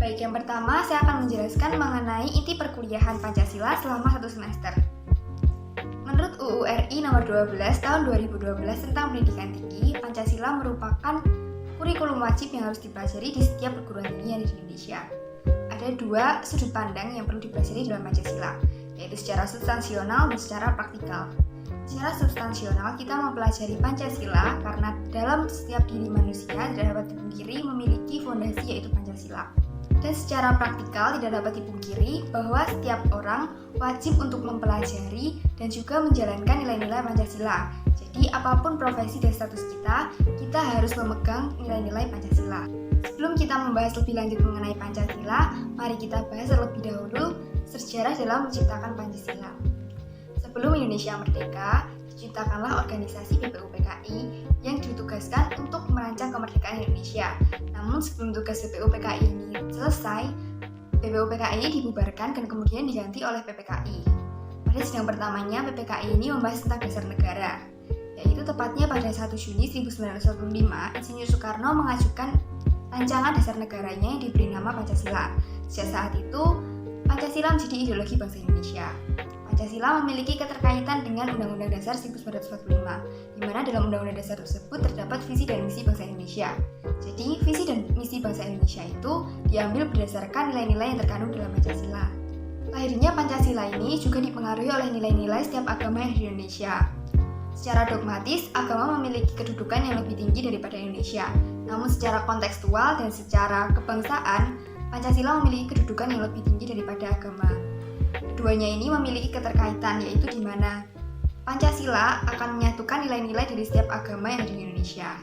Baik, yang pertama saya akan menjelaskan mengenai inti perkuliahan Pancasila selama 1 semester. Menurut UU RI nomor 12 tahun 2012 tentang pendidikan tinggi, Pancasila merupakan kurikulum wajib yang harus dipelajari di setiap perguruan tinggi yang ada di Indonesia. Ada dua sudut pandang yang perlu dipelajari dalam Pancasila, yaitu secara substansional dan secara praktikal. Secara substansional, kita mempelajari Pancasila karena dalam setiap diri manusia tidak dapat dipungkiri memiliki fondasi yaitu Pancasila. Dan secara praktikal tidak dapat dipungkiri bahwa setiap orang wajib untuk mempelajari dan juga menjalankan nilai-nilai Pancasila. Jadi apapun profesi dan status kita harus memegang nilai-nilai Pancasila. Sebelum kita membahas lebih lanjut mengenai Pancasila, mari kita bahas terlebih dahulu sejarah dalam menciptakan Pancasila. Sebelum Indonesia merdeka, diciptakanlah organisasi BPUPKI yang ditugaskan untuk merancang kemerdekaan Indonesia. Namun sebelum tugas BPUPKI ini selesai, BPUPKI dibubarkan dan kemudian diganti oleh PPKI. Pada sidang pertamanya, PPKI ini membahas tentang dasar negara, yaitu tepatnya pada 1 Juni 1945, Insinyur Soekarno mengajukan rancangan dasar negaranya yang diberi nama Pancasila. Sejak saat itu, Pancasila menjadi ideologi bangsa Indonesia. Pancasila memiliki keterkaitan dengan Undang-Undang Dasar 1945, di mana dalam Undang-Undang Dasar tersebut terdapat visi dan misi bangsa Indonesia. Jadi, visi dan misi bangsa Indonesia itu diambil berdasarkan nilai-nilai yang terkandung dalam Pancasila. Lahirnya Pancasila ini juga dipengaruhi oleh nilai-nilai setiap agama yang ada di Indonesia. Secara dogmatis, agama memiliki kedudukan yang lebih tinggi daripada Indonesia. Namun secara kontekstual dan secara kebangsaan, Pancasila memiliki kedudukan yang lebih tinggi daripada agama. Keduanya ini memiliki keterkaitan, yaitu di mana Pancasila akan menyatukan nilai-nilai dari setiap agama yang ada di Indonesia.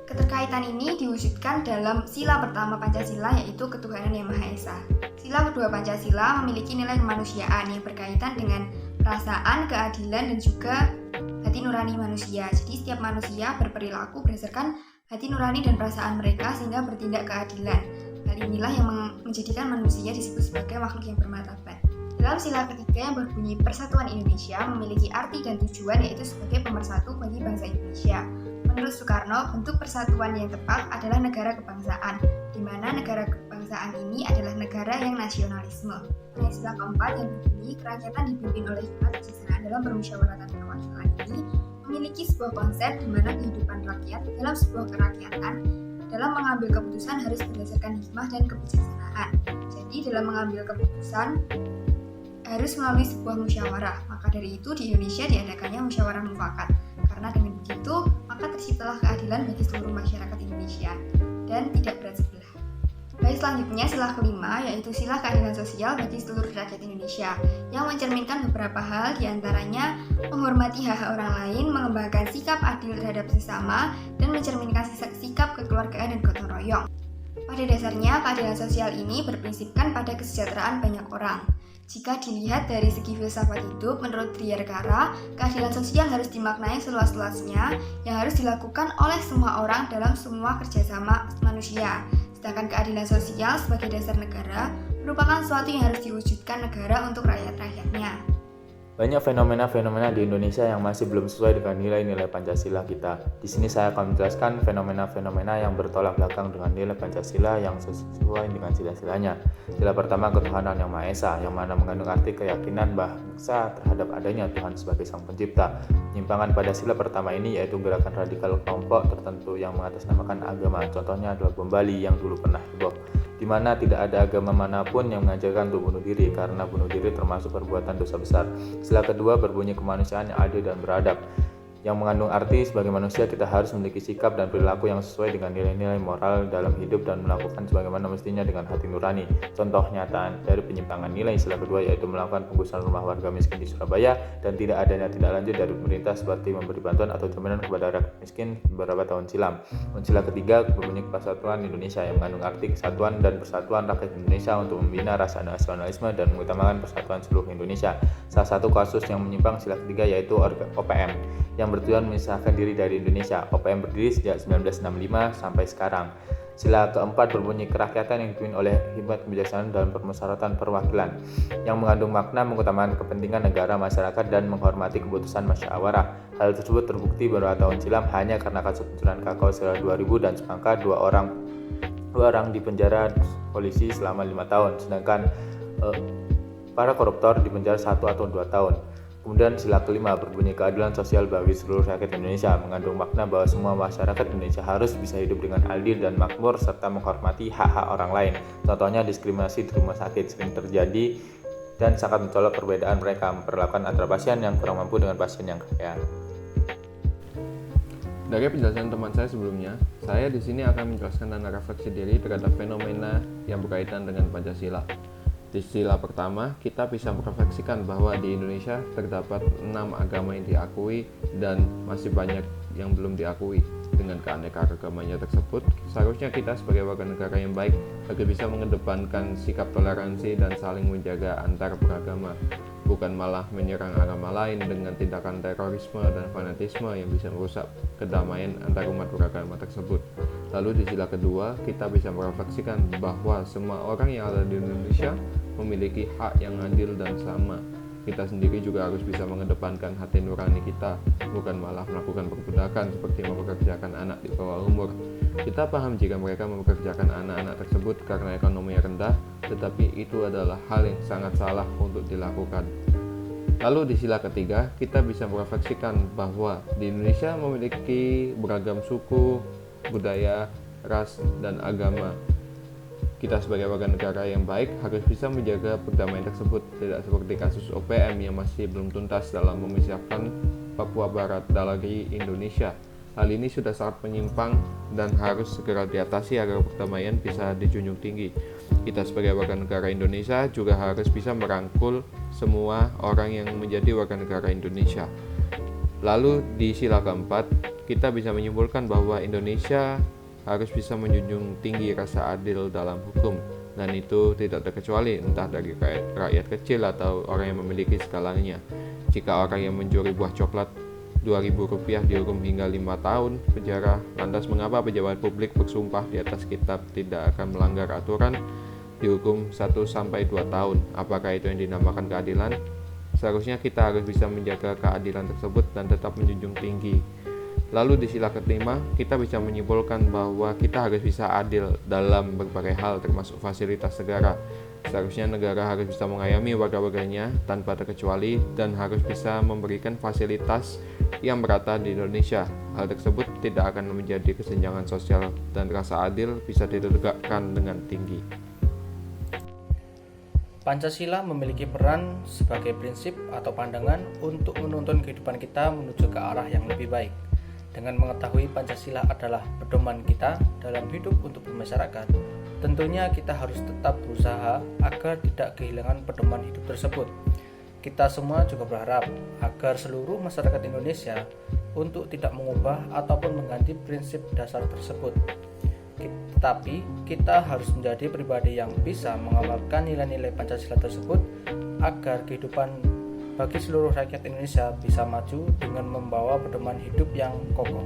Keterkaitan ini diwujudkan dalam sila pertama Pancasila, yaitu ketuhanan yang Maha Esa. Sila kedua Pancasila memiliki nilai kemanusiaan yang berkaitan dengan perasaan, keadilan, dan juga hati nurani manusia. Jadi setiap manusia berperilaku berdasarkan hati nurani dan perasaan mereka sehingga bertindak keadilan. Hal inilah yang menjadikan manusia disebut sebagai makhluk yang bermartabat. Dalam sila ketiga yang berbunyi Persatuan Indonesia memiliki arti dan tujuan, yaitu sebagai pemersatu bagi bangsa Indonesia. Menurut Soekarno, bentuk persatuan yang tepat adalah negara kebangsaan, di mana negara kebangsaan ini adalah negara yang nasionalisme. Nah, sila keempat yang berbunyi kerakyatan dipimpin oleh hikmat kebijaksanaan dalam permusyawaratan perwakilan ini memiliki sebuah konsep di mana kehidupan rakyat dalam sebuah kerakyatan dalam mengambil keputusan harus berdasarkan hikmah dan kebijaksanaan. Jadi dalam mengambil keputusan harus melalui sebuah musyawarah. Maka dari itu di Indonesia diadakannya musyawarah mufakat. Karena dengan begitu, maka terciptalah keadilan bagi seluruh masyarakat Indonesia dan tidak berat sebelah. Baik, selanjutnya sila kelima, yaitu sila keadilan sosial bagi seluruh rakyat Indonesia, yang mencerminkan beberapa hal, diantaranya menghormati hak orang lain, mengembangkan sikap adil terhadap sesama, dan mencerminkan sikap kekeluargaan dan gotong royong. Pada dasarnya, keadilan sosial ini berprinsipkan pada kesejahteraan banyak orang. Jika dilihat dari segi filsafat hidup, menurut Trierkara, keadilan sosial harus dimaknai seluas-luasnya yang harus dilakukan oleh semua orang dalam semua kerjasama manusia. Sedangkan keadilan sosial sebagai dasar negara merupakan sesuatu yang harus diwujudkan negara untuk rakyat-rakyatnya. Banyak fenomena-fenomena di Indonesia yang masih belum sesuai dengan nilai-nilai Pancasila kita. Di sini saya akan menjelaskan fenomena-fenomena yang bertolak belakang dengan nilai Pancasila yang sesuai dengan sila-silanya. Sila pertama, ketuhanan yang Maha Esa, yang mana mengandung arti keyakinan bangsa terhadap adanya Tuhan sebagai Sang Pencipta. Penyimpangan pada sila pertama ini yaitu gerakan radikal kelompok tertentu yang mengatasnamakan agama. Contohnya adalah bom Bali yang dulu pernah heboh, di mana tidak ada agama manapun yang mengajarkan untuk bunuh diri, karena bunuh diri termasuk perbuatan dosa besar. Sila kedua berbunyi kemanusiaan yang adil dan beradab, yang mengandung arti sebagai manusia kita harus memiliki sikap dan perilaku yang sesuai dengan nilai-nilai moral dalam hidup dan melakukan sebagaimana mestinya dengan hati nurani. Contoh nyata dari penyimpangan nilai sila kedua yaitu melakukan penggusuran rumah warga miskin di Surabaya dan tidak adanya tindak lanjut dari pemerintah seperti memberi bantuan atau jaminan kepada rakyat miskin beberapa tahun silam. Sila ketiga berbunyi Persatuan Indonesia, yang mengandung arti kesatuan dan persatuan rakyat Indonesia untuk membina rasa nasionalisme dan mengutamakan persatuan seluruh Indonesia. Salah satu kasus yang menyimpang sila ketiga yaitu OPM, yang bertujuan memisahkan diri dari Indonesia. OPM berdiri sejak 1965 sampai sekarang. Sila keempat berbunyi kerakyatan yang dipimpin oleh hikmat kebijaksanaan dalam permusyawaratan perwakilan, yang mengandung makna mengutamakan kepentingan negara, masyarakat, dan menghormati keputusan musyawarah. Hal tersebut terbukti beberapa tahun silam hanya karena kasus pencurian kakao sekitar 2000 dan semangka 2 orang orang dipenjara polisi selama 5 tahun, sedangkan para koruptor dipenjara 1 atau 2 tahun. Kemudian sila kelima berbunyi keadilan sosial bagi seluruh rakyat Indonesia, mengandung makna bahwa semua masyarakat Indonesia harus bisa hidup dengan adil dan makmur serta menghormati hak-hak orang lain. Contohnya diskriminasi di rumah sakit sering terjadi dan sangat mencolok perbedaan mereka memperlakukan antara pasien yang kurang mampu dengan pasien yang kaya. Dari penjelasan teman saya sebelumnya, saya di sini akan menjelaskan dan refleksi diri terhadap fenomena yang berkaitan dengan Pancasila. Di sila pertama, kita bisa merefleksikan bahwa di Indonesia terdapat 6 agama yang diakui dan masih banyak yang belum diakui. Dengan keanekaragamannya tersebut, seharusnya kita sebagai warga negara yang baik agar bisa mengedepankan sikap toleransi dan saling menjaga antar beragama, bukan malah menyerang agama lain dengan tindakan terorisme dan fanatisme yang bisa merusak kedamaian antar umat beragama tersebut. Lalu di sila kedua, kita bisa merefleksikan bahwa semua orang yang ada di Indonesia memiliki hak yang adil dan sama. Kita sendiri juga harus bisa mengedepankan hati nurani kita, bukan malah melakukan perbudakan seperti mempekerjakan anak di bawah umur. Kita paham jika mereka mempekerjakan anak-anak tersebut karena ekonominya rendah, tetapi itu adalah hal yang sangat salah untuk dilakukan. Lalu di sila ketiga, kita bisa merefleksikan bahwa di Indonesia memiliki beragam suku, budaya, ras, dan agama. Kita sebagai warga negara yang baik harus bisa menjaga perdamaian tersebut, tidak seperti kasus OPM yang masih belum tuntas dalam memisahkan Papua Barat dari Indonesia. Hal ini sudah sangat menyimpang dan harus segera diatasi agar perdamaian bisa dijunjung tinggi. Kita sebagai warga negara Indonesia juga harus bisa merangkul semua orang yang menjadi warga negara Indonesia. Lalu di sila keempat, kita bisa menyimpulkan bahwa Indonesia harus bisa menjunjung tinggi rasa adil dalam hukum, dan itu tidak terkecuali entah dari rakyat kecil atau orang yang memiliki segalanya. Jika orang yang mencuri buah coklat Rp2.000 dihukum hingga 5 tahun penjara, lantas mengapa pejabat publik bersumpah di atas kitab tidak akan melanggar aturan dihukum 1-2 tahun? Apakah itu yang dinamakan keadilan? Seharusnya kita harus bisa menjaga keadilan tersebut dan tetap menjunjung tinggi. Lalu di sila kelima, kita bisa menyimpulkan bahwa kita harus bisa adil dalam berbagai hal termasuk fasilitas negara. Seharusnya negara harus bisa mengayomi warga-warganya tanpa terkecuali dan harus bisa memberikan fasilitas yang merata di Indonesia. Hal tersebut tidak akan menjadi kesenjangan sosial dan rasa adil bisa ditegakkan dengan tinggi. Pancasila memiliki peran sebagai prinsip atau pandangan untuk menuntun kehidupan kita menuju ke arah yang lebih baik. Dengan mengetahui Pancasila adalah pedoman kita dalam hidup untuk bermasyarakat, tentunya kita harus tetap berusaha agar tidak kehilangan pedoman hidup tersebut. Kita semua juga berharap agar seluruh masyarakat Indonesia untuk tidak mengubah ataupun mengganti prinsip dasar tersebut. Tetapi kita harus menjadi pribadi yang bisa mengamalkan nilai-nilai Pancasila tersebut agar kehidupan bagi seluruh rakyat Indonesia bisa maju dengan membawa pedoman hidup yang kokoh.